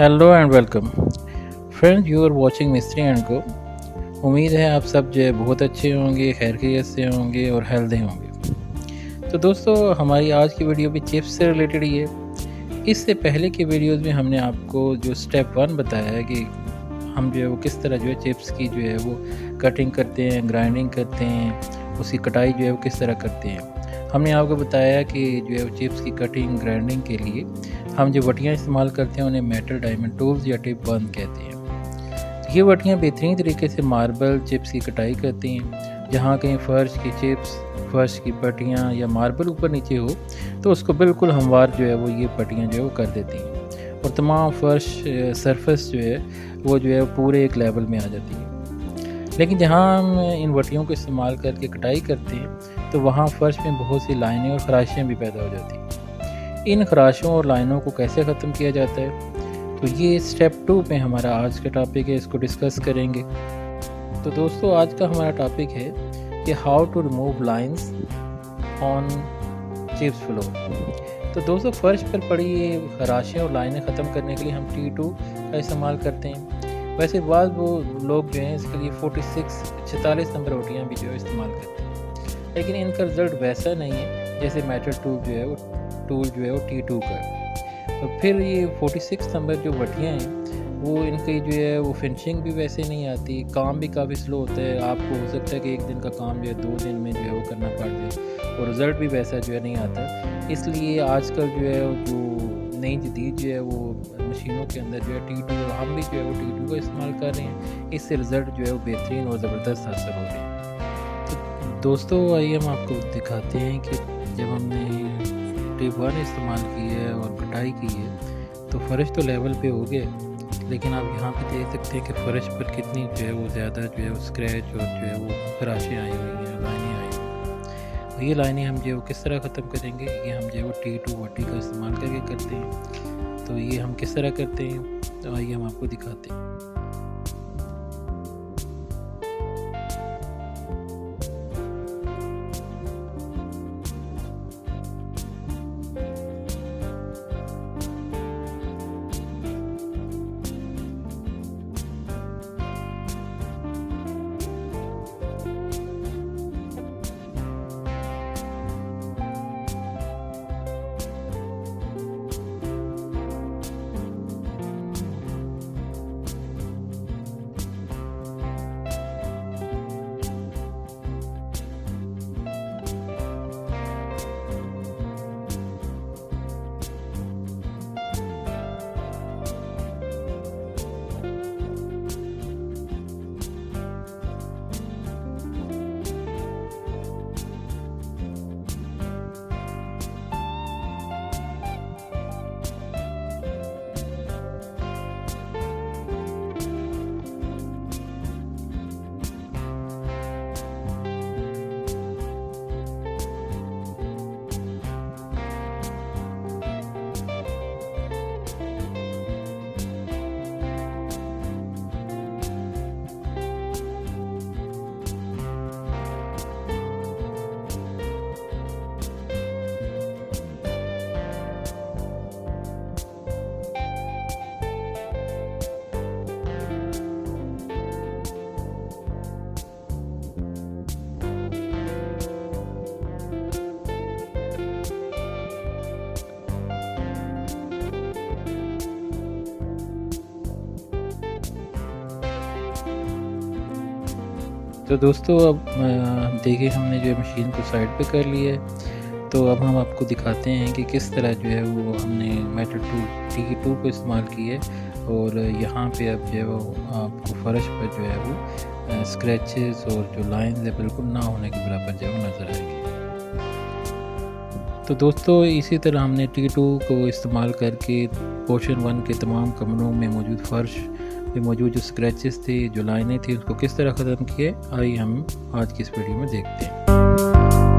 Hello and welcome friend, you are watching Mistry and co. उम्मीद है आप सब जो है बहुत अच्छे होंगे, खैरियत से होंगे और हेल्दी होंगे। तो दोस्तों, हमारी आज की वीडियो भी चिप्स से रिलेटेड ही है। इससे पहले की वीडियोस में हमने आपको जो स्टेप 1 बताया है कि हम जो है वो किस तरह जो है चिप्स की जो है वो कटिंग करते हैं, ग्राइंडिंग करते हैं, उसकी कटाई जो है वो किस तरह करते हैं। हमने आपको बताया कि जो है वो चिप्स की कटिंग ग्राइंडिंग के लिए हम जो वटियाँ इस्तेमाल करते हैं उन्हें मेटल डायमंड टूल्स या टिप बंद कहते हैं। ये वटियाँ बेहतरीन तरीके से मार्बल चिप्स की कटाई करती हैं। जहाँ कहीं फ़र्श की चिप्स, फ़र्श की पट्टियाँ या मार्बल ऊपर नीचे हो तो उसको बिल्कुल हमवार जो है वो ये पट्टियाँ जो है वो कर देती हैं और तमाम फ़र्श सरफेस जो है वो पूरे एक लेवल में आ जाती है। लेकिन जहाँ हम इन वटियों को इस्तेमाल करके कटाई करते हैं तो वहाँ फ़र्श में बहुत सी लाइनें और ख़राशियाँ भी पैदा हो जाती हैं। इन ख़राशों और लाइनों को कैसे ख़त्म किया जाता है, तो ये स्टेप 2 पे हमारा आज का टॉपिक है, इसको डिस्कस करेंगे। तो दोस्तों, आज का हमारा टॉपिक है कि how to remove lines on chips floor. तो दोस्तों, फ़र्श पर पड़ी ये ख़राशियाँ और लाइनें ख़त्म करने के लिए हम T2 का इस्तेमाल करते हैं। वैसे बाद वो लोग जो हैं इसके लिए 46 नंबर वटियाँ भी जो है इस्तेमाल करते हैं, लेकिन इनका रिज़ल्ट वैसा नहीं है जैसे मेटल टूल जो है वो T2 का। तो फिर ये 46 नंबर जो वटियाँ हैं वो इनकी जो है वो फिनिशिंग भी वैसे नहीं आती, काम भी काफ़ी स्लो होता है। आपको हो सकता है कि एक दिन का काम जो है 2 दिन में जो है वो करना पड़ जाए और रिज़ल्ट भी वैसा जो है नहीं आता। इसलिए आजकल जो है जो नई जदीद जो है वो मशीनों के अंदर जो है T2, हम भी जो है वो T2 का इस्तेमाल कर रहे हैं। इससे रिज़ल्ट जो है वो बेहतरीन और ज़बरदस्त हासिल हो रहे हैं। तो दोस्तों, आइए हम आपको दिखाते हैं कि जब हमने टिप 1 इस्तेमाल की है और कटाई की है तो फ़र्श तो लेवल पे हो गया, लेकिन आप यहाँ पे देख सकते हैं कि फ़र्श पर कितनी जो है वो ज़्यादा जो है वो स्क्रैच और जो है वो खराशें आई हुई हैं, लाइनें आई हुई हैं। तो ये लाइनें हम जो है वो किस तरह ख़त्म करेंगे, ये हम जो है वो T2 वटी का इस्तेमाल करके करते हैं। तो ये हम किस तरह करते हैं, तो आइए हम आपको दिखाते हैं। तो दोस्तों, अब देखिए हमने जो है मशीन को साइड पे कर लिया है। तो अब हम आपको दिखाते हैं कि किस तरह जो है वो हमने मेटल टूल T2 को इस्तेमाल किया है और यहाँ पे अब जो है वो आपको फ़र्श पर जो है वो स्क्रैचेस और जो लाइंस है बिल्कुल ना होने के बराबर जो है वो नज़र आएगी। तो दोस्तों, इसी तरह हमने T2 को इस्तेमाल करके पोर्शन 1 के तमाम कमरों में मौजूद फ़र्श में मौजूद जो स्क्रैचेस थे, जो लाइनें थी, उसको किस तरह ख़त्म किए, आइए हम आज की इस वीडियो में देखते हैं।